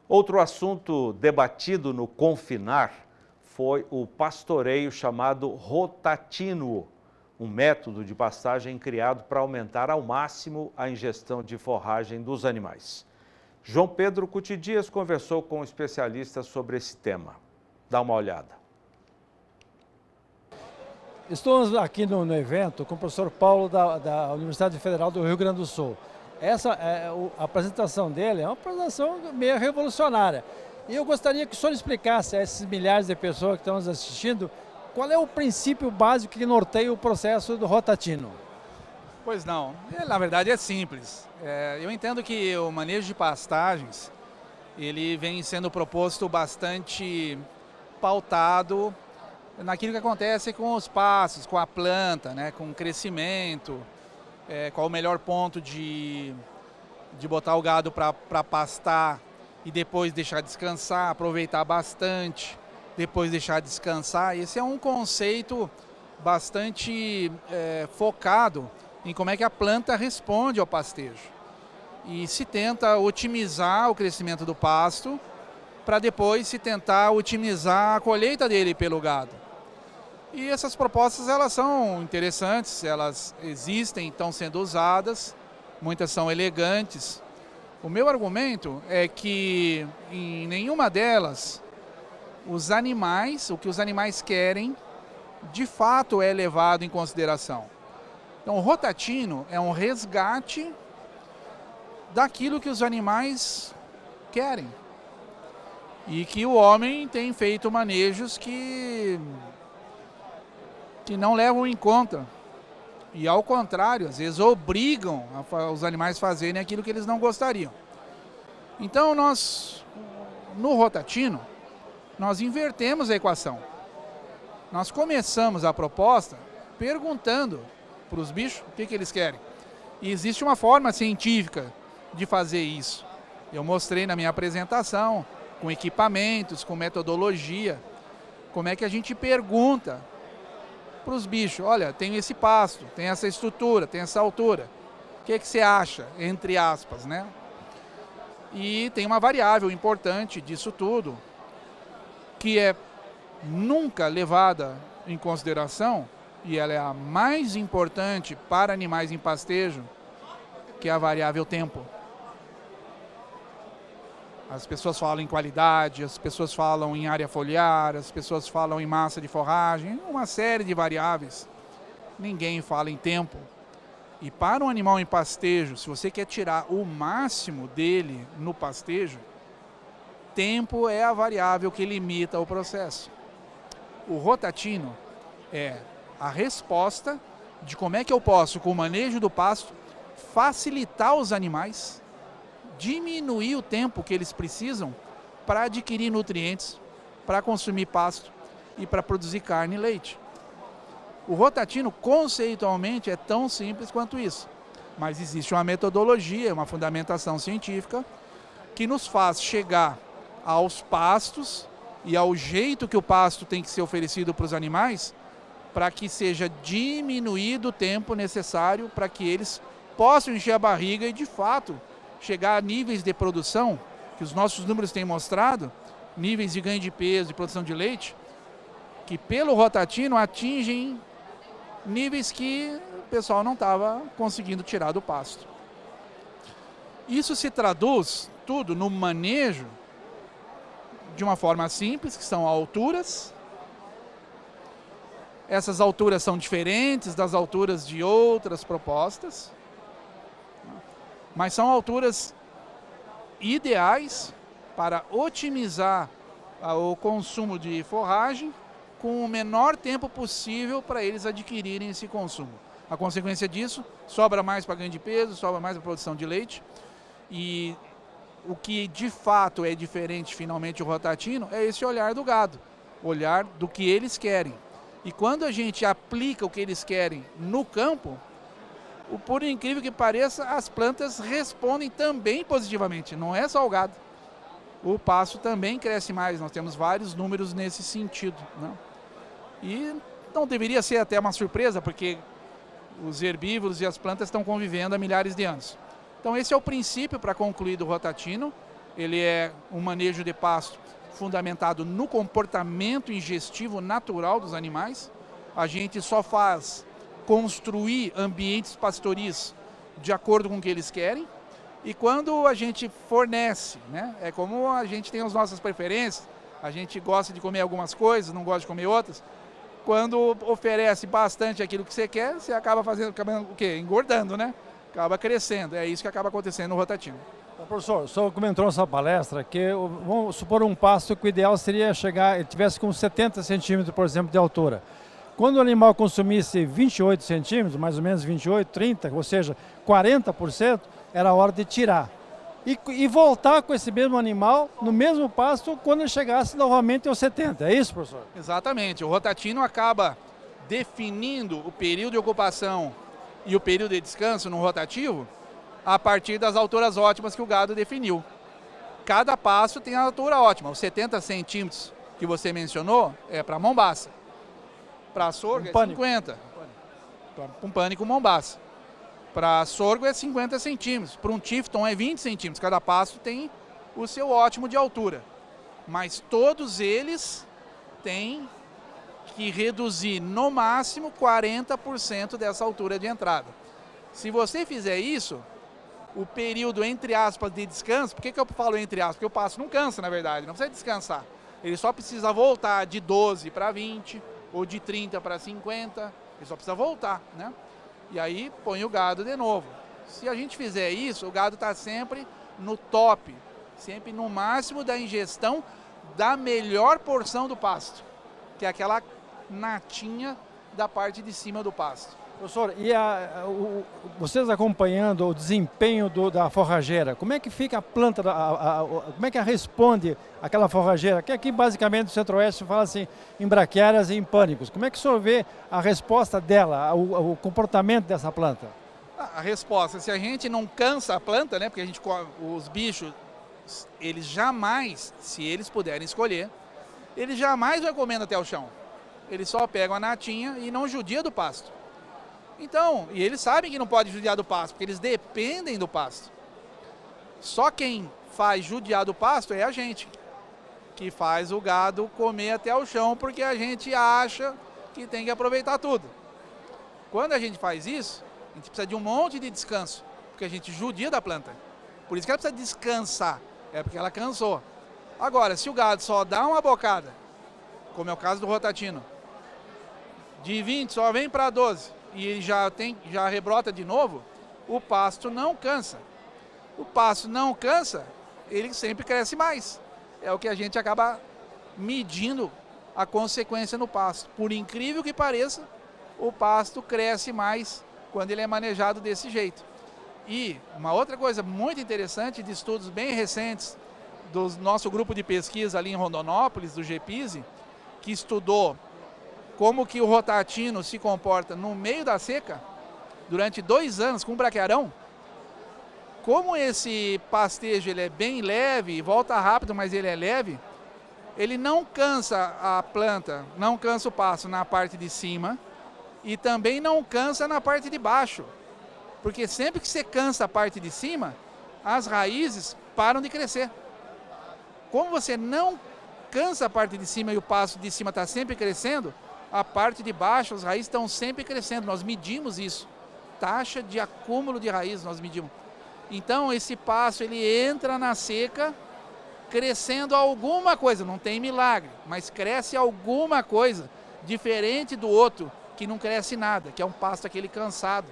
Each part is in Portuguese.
Outro assunto debatido no Confinar foi o pastoreio chamado rotatínuo, um método de pastagem criado para aumentar ao máximo a ingestão de forragem dos animais. João Pedro Cutidias conversou com um especialista sobre esse tema. Dá uma olhada. Estamos aqui no evento com o professor Paulo da Universidade Federal do Rio Grande do Sul. A apresentação dele é uma apresentação meio revolucionária. E eu gostaria que o senhor explicasse a esses milhares de pessoas que estão nos assistindo qual é o princípio básico que norteia o processo do rotatino. Pois não, na verdade é simples. Eu entendo que o manejo de pastagens, ele vem sendo proposto bastante pautado naquilo que acontece com os pastos, com a planta, né, com o crescimento, qual o melhor ponto de botar o gado para pastar e depois deixar descansar, aproveitar bastante, depois deixar descansar. Esse é um conceito bastante focado em como é que a planta responde ao pastejo. E se tenta otimizar o crescimento do pasto para depois se tentar otimizar a colheita dele pelo gado. E essas propostas, elas são interessantes, elas existem, estão sendo usadas, muitas são elegantes. O meu argumento é que em nenhuma delas os animais, o que os animais querem, de fato é levado em consideração. Então o rotatino é um resgate daquilo que os animais querem. E que o homem tem feito manejos que não levam em conta. E ao contrário, às vezes obrigam os animais a fazerem aquilo que eles não gostariam. Então nós, no rotatino, nós invertemos a equação. Nós começamos a proposta perguntando para os bichos o que eles querem. E existe uma forma científica de fazer isso. Eu mostrei na minha apresentação, com equipamentos, com metodologia, como é que a gente pergunta para os bichos: olha, tem esse pasto, tem essa estrutura, tem essa altura, o que você acha, entre aspas, né? E tem uma variável importante disso tudo, que é nunca levada em consideração, e ela é a mais importante para animais em pastejo, que é a variável tempo. As pessoas falam em qualidade, as pessoas falam em área foliar, as pessoas falam em massa de forragem, uma série de variáveis. Ninguém fala em tempo. E para um animal em pastejo, se você quer tirar o máximo dele no pastejo, tempo é a variável que limita o processo. O rotatino é a resposta de como é que eu posso, com o manejo do pasto, facilitar os animais, diminuir o tempo que eles precisam para adquirir nutrientes, para consumir pasto e para produzir carne e leite. O rotatino, conceitualmente, é tão simples quanto isso. Mas existe uma metodologia, uma fundamentação científica que nos faz chegar aos pastos e ao jeito que o pasto tem que ser oferecido para os animais, para que seja diminuído o tempo necessário para que eles possam encher a barriga e, de fato, chegar a níveis de produção, que os nossos números têm mostrado, níveis de ganho de peso e produção de leite, que pelo rotatino atingem níveis que o pessoal não estava conseguindo tirar do pasto. Isso se traduz tudo no manejo de uma forma simples, que são alturas. Essas alturas são diferentes das alturas de outras propostas, mas são alturas ideais para otimizar o consumo de forragem com o menor tempo possível para eles adquirirem esse consumo. A consequência disso, sobra mais para ganho de peso, sobra mais para produção de leite. E o que de fato é diferente finalmente o rotatino é esse olhar do gado, olhar do que eles querem. E quando a gente aplica o que eles querem no campo, por incrível que pareça, as plantas respondem também positivamente, não é só o gado. O pasto também cresce mais, nós temos vários números nesse sentido, né? E não deveria ser até uma surpresa, porque os herbívoros e as plantas estão convivendo há milhares de anos. Então esse é o princípio para concluir do rotatino, ele é um manejo de pasto fundamentado no comportamento ingestivo natural dos animais. A gente só faz construir ambientes pastoris de acordo com o que eles querem. E quando a gente fornece, né, é como a gente tem as nossas preferências, a gente gosta de comer algumas coisas, não gosta de comer outras. Quando oferece bastante aquilo que você quer, você acaba o quê? Engordando, né? Acaba crescendo. É isso que acaba acontecendo no rotativo. Professor, o senhor comentou nessa palestra que, vamos supor, um pasto que o ideal seria chegar, ele tivesse com 70 centímetros, por exemplo, de altura. Quando o animal consumisse 28 centímetros, mais ou menos 28, 30, ou seja, 40%, era a hora de tirar. E voltar com esse mesmo animal no mesmo pasto quando ele chegasse novamente aos 70. É isso, professor? Exatamente. O rotatino acaba definindo o período de ocupação e o período de descanso no rotativo a partir das alturas ótimas que o gado definiu. Cada pasto tem a altura ótima. Os 70 centímetros que você mencionou é para mombaça. Para sorgo é 50. Para um pânico mombaça. Para sorgo é 50 centímetros. Para um tifton é 20 centímetros. Cada pasto tem o seu ótimo de altura. Mas todos eles têm que reduzir no máximo 40% dessa altura de entrada. Se você fizer isso, o período, entre aspas, de descanso, por que eu falo entre aspas? Porque o pasto não cansa, na verdade, não precisa descansar. Ele só precisa voltar de 12 para 20, ou de 30 para 50, ele só precisa voltar, né? E aí põe o gado de novo. Se a gente fizer isso, o gado está sempre no top, sempre no máximo da ingestão da melhor porção do pasto, que é aquela natinha da parte de cima do pasto. Professor, e vocês acompanhando o desempenho da forrageira, como é que fica a planta, como é que ela responde aquela forrageira? Que aqui basicamente no Centro-Oeste fala assim, em braquiárias e em pânicos. Como é que o senhor vê a resposta dela, o comportamento dessa planta? A resposta, se a gente não cansa a planta, né, porque os bichos, eles jamais, se eles puderem escolher, eles jamais vão comendo até o chão. Eles só pegam a natinha e não judia do pasto. Então, e eles sabem que não pode judiar do pasto, porque eles dependem do pasto. Só quem faz judiar do pasto é a gente, que faz o gado comer até o chão, porque a gente acha que tem que aproveitar tudo. Quando a gente faz isso, a gente precisa de um monte de descanso, porque a gente judia da planta. Por isso que ela precisa descansar, é porque ela cansou. Agora, se o gado só dá uma bocada, como é o caso do rotatino, de 20 só vem para 12, e ele já rebrota de novo, o pasto não cansa. O pasto não cansa, ele sempre cresce mais. É o que a gente acaba medindo a consequência no pasto. Por incrível que pareça, o pasto cresce mais quando ele é manejado desse jeito. E uma outra coisa muito interessante de estudos bem recentes do nosso grupo de pesquisa ali em Rondonópolis, do GPISE, que estudou como que o rotatino se comporta no meio da seca, durante 2 anos com braquiarão. Como esse pastejo ele é bem leve, volta rápido, mas ele é leve, ele não cansa a planta, não cansa o pasto na parte de cima e também não cansa na parte de baixo. Porque sempre que você cansa a parte de cima, as raízes param de crescer. Como você não cansa a parte de cima e o pasto de cima está sempre crescendo, a parte de baixo, as raízes estão sempre crescendo. Nós medimos isso. Taxa de acúmulo de raiz, nós medimos. Então, esse pasto, ele entra na seca crescendo alguma coisa. Não tem milagre, mas cresce alguma coisa diferente do outro, que não cresce nada, que é um pasto aquele cansado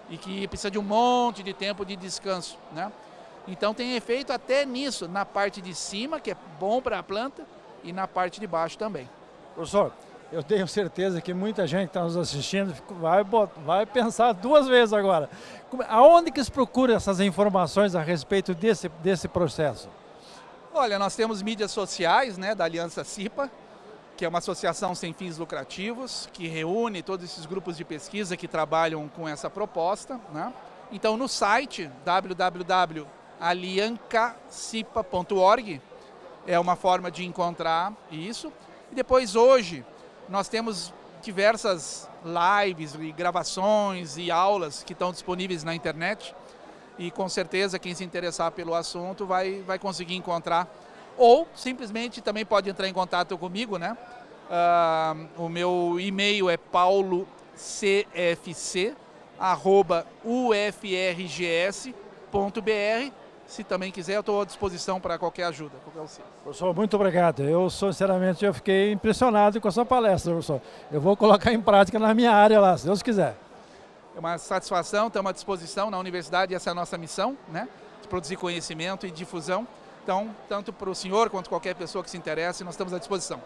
e que precisa de um monte de tempo de descanso, né? Então, tem efeito até nisso, na parte de cima, que é bom para a planta, e na parte de baixo também. Professor, eu tenho certeza que muita gente que está nos assistindo vai pensar 2 vezes agora. Aonde que se procura essas informações a respeito desse processo? Olha, nós temos mídias sociais, né, da Aliança CIPA, que é uma associação sem fins lucrativos, que reúne todos esses grupos de pesquisa que trabalham com essa proposta, né? Então, no site www.aliancacipa.org é uma forma de encontrar isso. E depois, hoje, nós temos diversas lives e gravações e aulas que estão disponíveis na internet. e com certeza quem se interessar pelo assunto vai conseguir encontrar. Ou simplesmente também pode entrar em contato comigo, né? O meu e-mail é paulocfc@ufrgs.br. Se também quiser, eu estou à disposição para qualquer ajuda, qualquer auxílio. Professor, muito obrigado. Sinceramente, eu fiquei impressionado com a sua palestra, professor. Eu vou colocar em prática na minha área lá, se Deus quiser. É uma satisfação, estamos à disposição na universidade, essa é a nossa missão, né? De produzir conhecimento e difusão. Então, tanto para o senhor quanto qualquer pessoa que se interesse, nós estamos à disposição.